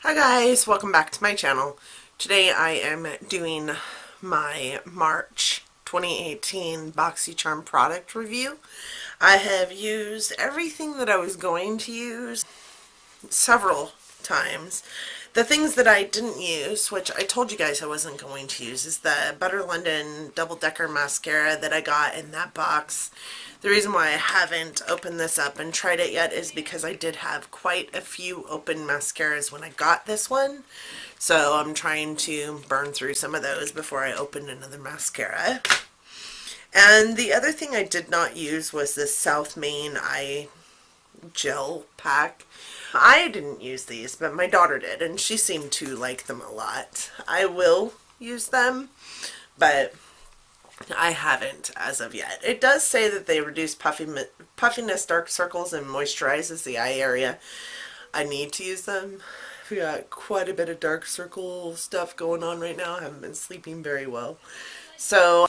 Hi guys, welcome back to my channel. Today I am doing my March 2018 BoxyCharm product review. I have used everything that I was going to use several times. The things that I didn't use, which I told you guys I wasn't going to use, is the Butter London Double Decker Mascara that I got in that box. The reason why I haven't opened this up and tried it yet is because I did have quite a few open mascaras when I got this one. So I'm trying to burn through some of those before I open another mascara. And the other thing I did not use was this South Main Eye Gel Pack. I didn't use these, but my daughter did, and she seemed to like them a lot. I will use them, but I haven't as of yet. It does say that they reduce puffiness, dark circles, and moisturizes the eye area. I need to use them. We got quite a bit of dark circle stuff going on right now. I haven't been sleeping very well. So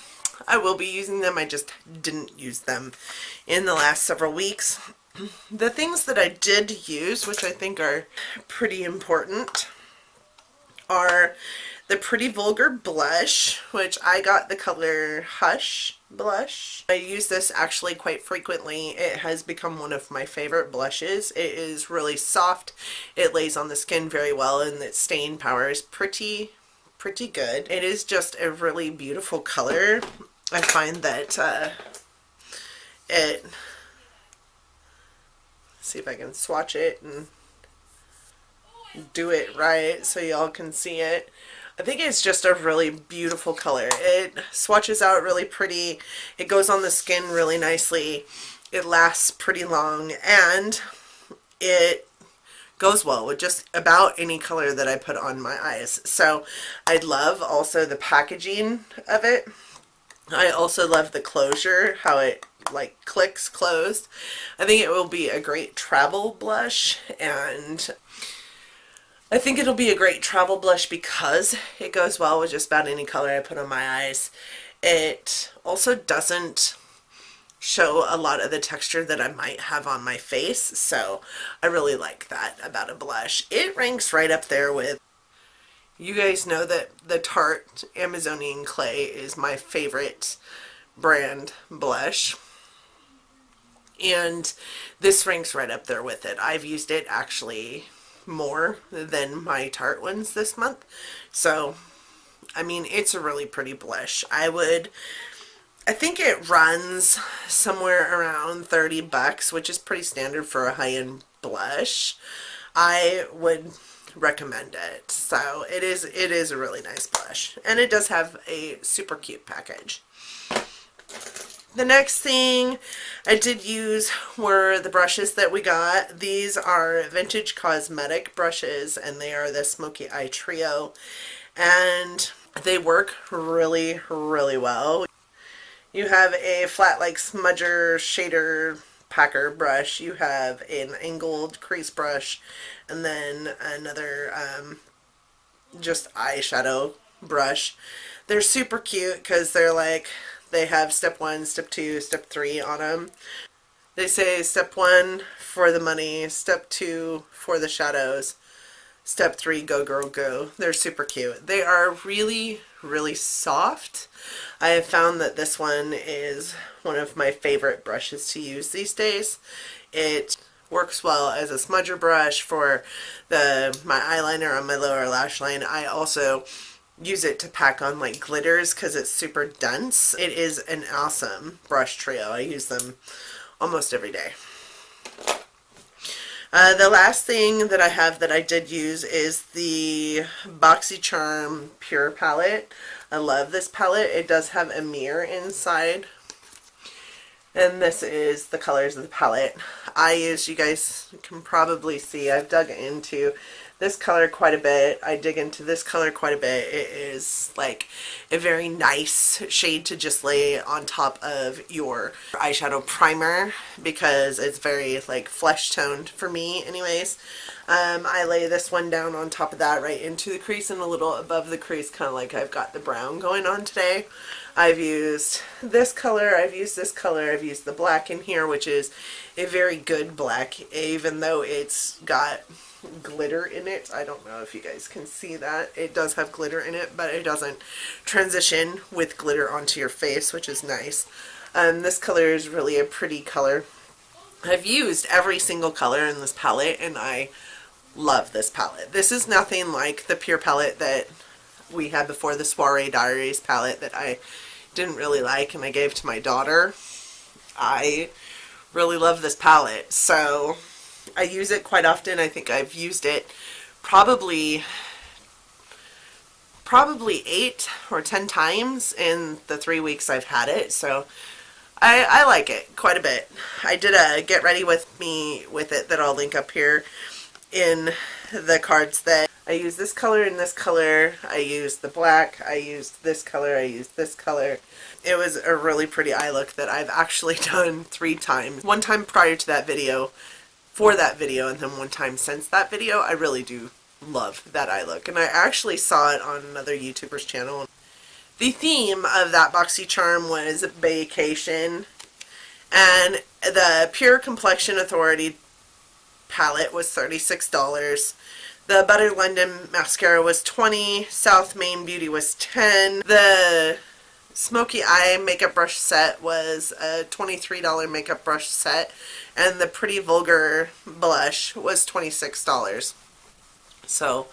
I will be using them. I just didn't use them in the last several weeks. The things that I did use, which I think are pretty important, are the Pretty Vulgar blush, which I got the color Hush blush. I use this actually quite frequently. It has become one of my favorite blushes. It is really soft. It lays on the skin very well, and its staying power is pretty good. It is just a really beautiful color. I find that see if I can swatch it and do it right so y'all can see it. I think it's just a really beautiful color. It swatches out really pretty. It goes on the skin really nicely. It lasts pretty long, and it goes well with just about any color that I put on my eyes. So I love also the packaging of it. I also love the closure, how it like clicks closed. I think it will be a great travel blush, and I think it'll be a great travel blush because it goes well with just about any color I put on my eyes. It also doesn't show a lot of the texture that I might have on my face, so I really like that about a blush. It ranks right up there with, you guys know that the Tarte Amazonian Clay is my favorite brand blush, and this ranks right up there with it. I've used it actually more than my Tarte ones this month, so I mean, it's a really pretty blush. I think it runs somewhere around 30 bucks, which is pretty standard for a high-end blush. I would recommend it. So it is a really nice blush, and it does have a super cute package. The next thing I did use were the brushes that we got. These are Vintage Cosmetic brushes, and they are the Smoky Eye Trio, and they work really well. You have a flat like smudger shader packer brush, you have an angled crease brush, and then another just eyeshadow brush. They're super cute because they have step 1, step 2, step 3 on them. They say step 1 for the money, step 2 for the shadows, step 3 go girl go. They're super cute. They are really soft. I have found that this one is one of my favorite brushes to use these days. It works well as a smudger brush for my eyeliner on my lower lash line. I also use it to pack on like glitters because it's super dense. It is an awesome brush trio. I use them almost every day. The last thing that I have that I did use is the BoxyCharm Pure Palette. I love this palette. It does have a mirror inside, and this is the colors of the palette. You guys can probably see, I've dug into this color quite a bit. I dig into this color quite a bit. It is like a very nice shade to just lay on top of your eyeshadow primer because it's very like flesh toned for me anyways. I lay this one down on top of that right into the crease and a little above the crease, kind of like I've got the brown going on today. I've used this color, I've used this color, I've used the black in here, which is a very good black, even though it's got glitter in it. I don't know if you guys can see that. It does have glitter in it, but it doesn't transition with glitter onto your face, which is nice. This color is really a pretty color. I've used every single color in this palette, and I love this palette. This is nothing like the Pure palette that we had before, the Soiree Diaries palette that I didn't really like and I gave to my daughter. I really love this palette, so I use it quite often. I think I've used it probably 8 or 10 times in the 3 weeks I've had it, so I like it quite a bit. I did a get ready with me with it that I'll link up here in the cards. That I use this color and this color, I used the black, I used this color, I used this color. It was a really pretty eye look that I've actually done 3 times. One time prior to that video, for that video, and then one time since that video. I really do love that eye look, and I actually saw it on another YouTuber's channel. The theme of that BoxyCharm was vacation, and the Pure Complexion Authority palette was $36. The Butter London mascara was $20. South Main Beauty was $10. The Smoky Eye makeup brush set was a $23 makeup brush set, and the Pretty Vulgar blush was $26. So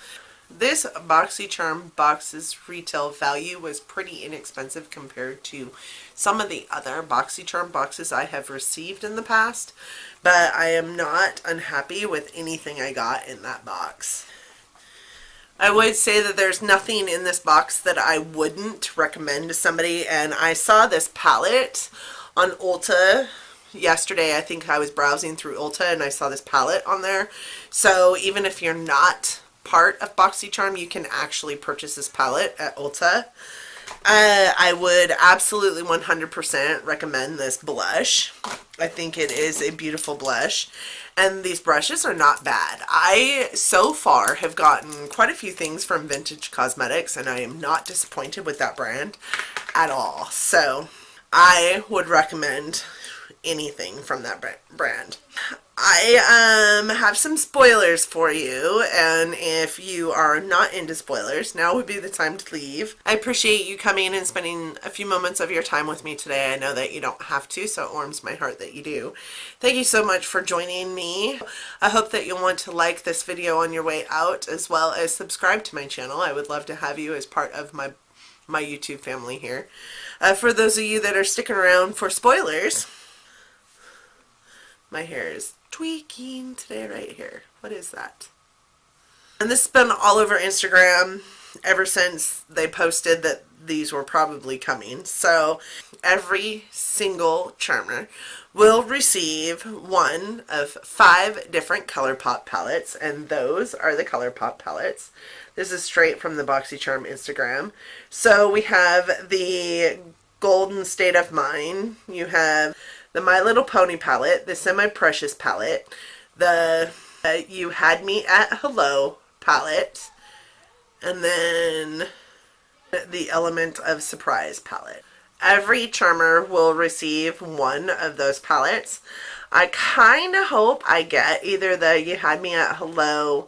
this BoxyCharm box's retail value was pretty inexpensive compared to some of the other BoxyCharm boxes I have received in the past, but I am not unhappy with anything I got in that box. I would say that there's nothing in this box that I wouldn't recommend to somebody, and I saw this palette on Ulta yesterday. I think I was browsing through Ulta and I saw this palette on there. So even if you're not part of BoxyCharm, you can actually purchase this palette at Ulta. I would absolutely 100% recommend this blush. I think it is a beautiful blush, and these brushes are not bad. I so far have gotten quite a few things from Vintage Cosmetics, and I am not disappointed with that brand at all. So I would recommend anything from that brand. I have some spoilers for you, and if you are not into spoilers, now would be the time to leave. I appreciate you coming and spending a few moments of your time with me today. I know that you don't have to, so it warms my heart that you do. Thank you so much for joining me. I hope that you'll want to like this video on your way out, as well as subscribe to my channel. I would love to have you as part of my YouTube family here. For those of you that are sticking around for spoilers, my hair is tweaking today right here. What is that? And this has been all over Instagram ever since they posted that these were probably coming. So every single charmer will receive one of 5 different ColourPop palettes, and those are the ColourPop palettes. This is straight from the BoxyCharm Instagram. So we have the Golden State of Mind. You have the My Little Pony palette, the Semi Precious palette, the You Had Me at Hello palette, and then the Element of Surprise palette. Every charmer will receive one of those palettes. I kind of hope I get either the You Had Me at Hello,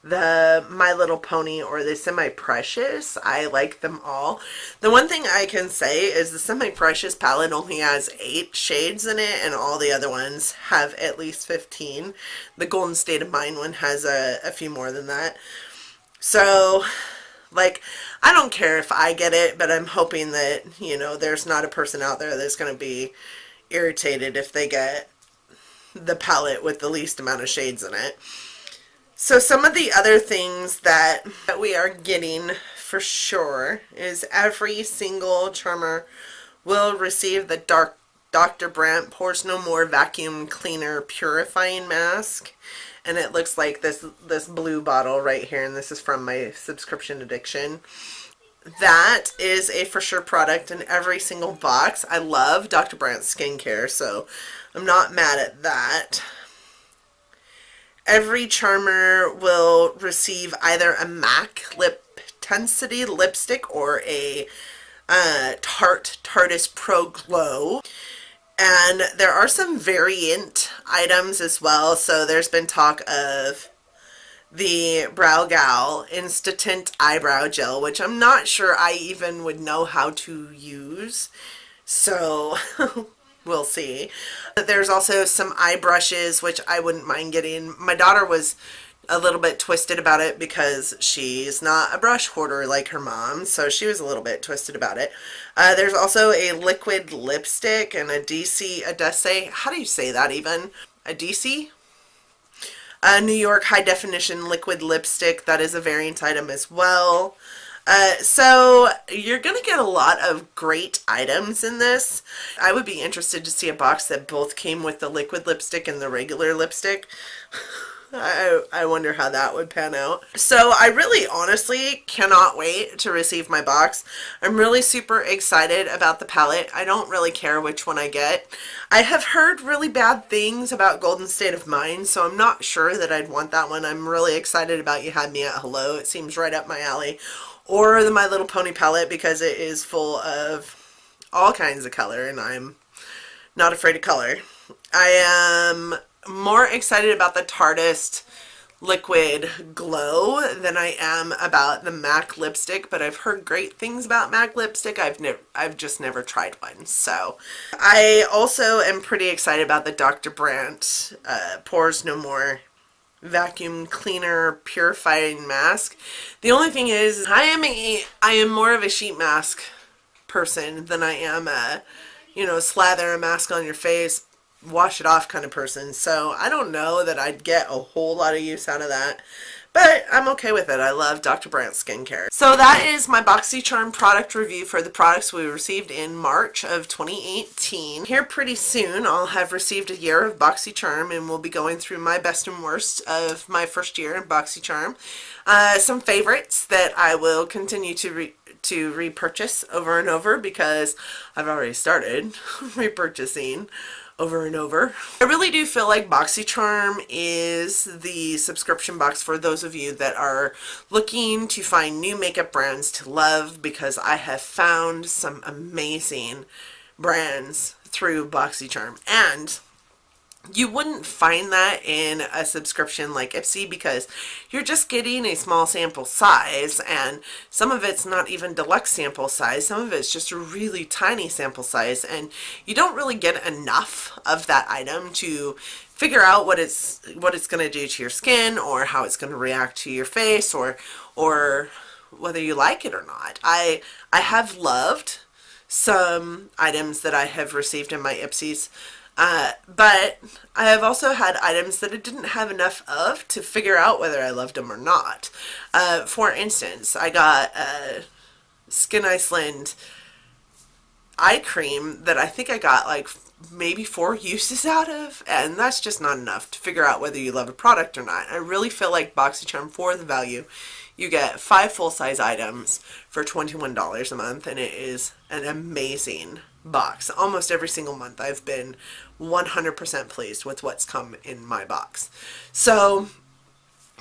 the My Little Pony, or the Semi Precious. I like them all. The one thing I can say is the Semi Precious palette only has 8 shades in it, and all the other ones have at least 15. The Golden State of Mind one has a few more than that. So, like, I don't care if I get it, but I'm hoping that, you know, there's not a person out there that's going to be irritated if they get the palette with the least amount of shades in it. So some of the other things that we are getting for sure is every single charmer will receive the Dr. Brandt Pores No More Vacuum Cleaner Purifying Mask. And it looks like this blue bottle right here, and this is from my subscription addiction. That is a for sure product in every single box. I love Dr. Brandt's skincare, so I'm not mad at that. Every charmer will receive either a MAC Lip Tensity lipstick or a Tarte's Pro Glow. And there are some variant items as well. So there's been talk of the Brow Gal Instant Eyebrow Gel, which I'm not sure I even would know how to use. So we'll see. There's also some eye brushes, which I wouldn't mind getting. My daughter was a little bit twisted about it because she's not a brush hoarder like her mom, so she was a little bit twisted about it. There's also a liquid lipstick and a DC, how do you say that even? A DC? A New York High Definition Liquid Lipstick. That is a variant item as well. So you're going to get a lot of great items in this. I would be interested to see a box that both came with the liquid lipstick and the regular lipstick. I wonder how that would pan out. So I really honestly cannot wait to receive my box. I'm really super excited about the palette. I don't really care which one I get. I have heard really bad things about Golden State of Mind, so I'm not sure that I'd want that one. I'm really excited about You Had Me at Hello. It seems right up my alley. Or the My Little Pony palette, because it is full of all kinds of color and I'm not afraid of color. I am more excited about the Tarteist Liquid Glow than I am about the MAC lipstick, but I've heard great things about MAC lipstick. I've just never tried one. So I also am pretty excited about the Dr. Brandt Pores No More vacuum cleaner purifying mask. The only thing is I am more of a sheet mask person than I am a, slather a mask on your face, wash it off kind of person. So I don't know that I'd get a whole lot of use out of that, but I'm okay with it. I love Dr. Brandt's skincare. So that is my BoxyCharm product review for the products we received in March of 2018. Here pretty soon I'll have received a year of BoxyCharm and we'll be going through my best and worst of my first year in BoxyCharm. Some favorites that I will continue to repurchase over and over because I've already started repurchasing over and over. I really do feel like BoxyCharm is the subscription box for those of you that are looking to find new makeup brands to love, because I have found some amazing brands through BoxyCharm. And you wouldn't find that in a subscription like IPSY because you're just getting a small sample size, and some of it's not even deluxe sample size. Some of it's just a really tiny sample size, and you don't really get enough of that item to figure out what it's going to do to your skin, or how it's going to react to your face, or whether you like it or not. I have loved some items that I have received in my IPSYs. But I have also had items that I didn't have enough of to figure out whether I loved them or not. For instance, I got a Skin Iceland eye cream that I think I got like maybe 4 uses out of, and that's just not enough to figure out whether you love a product or not. I really feel like BoxyCharm, for the value, you get 5 full-size items for $21 a month, and it is an amazing box. Almost every single month I've been 100% pleased with what's come in my box. So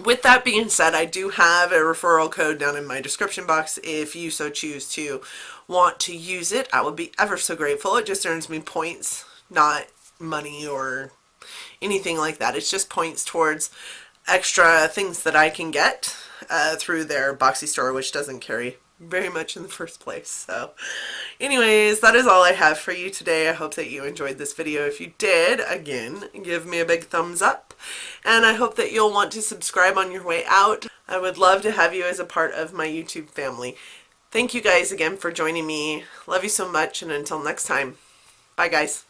with that being said, I do have a referral code down in my description box if you so choose to want to use it. I would be ever so grateful. It just earns me points, not money or anything like that. It's just points towards extra things that I can get through their Boxy store, which doesn't carry very much in the first place. So anyways, that is all I have for you today. I hope that you enjoyed this video. If you did, again, give me a big thumbs up, and I hope that you'll want to subscribe on your way out. I would love to have you as a part of my YouTube family. Thank you guys again for joining me. Love you so much, and until next time, bye guys.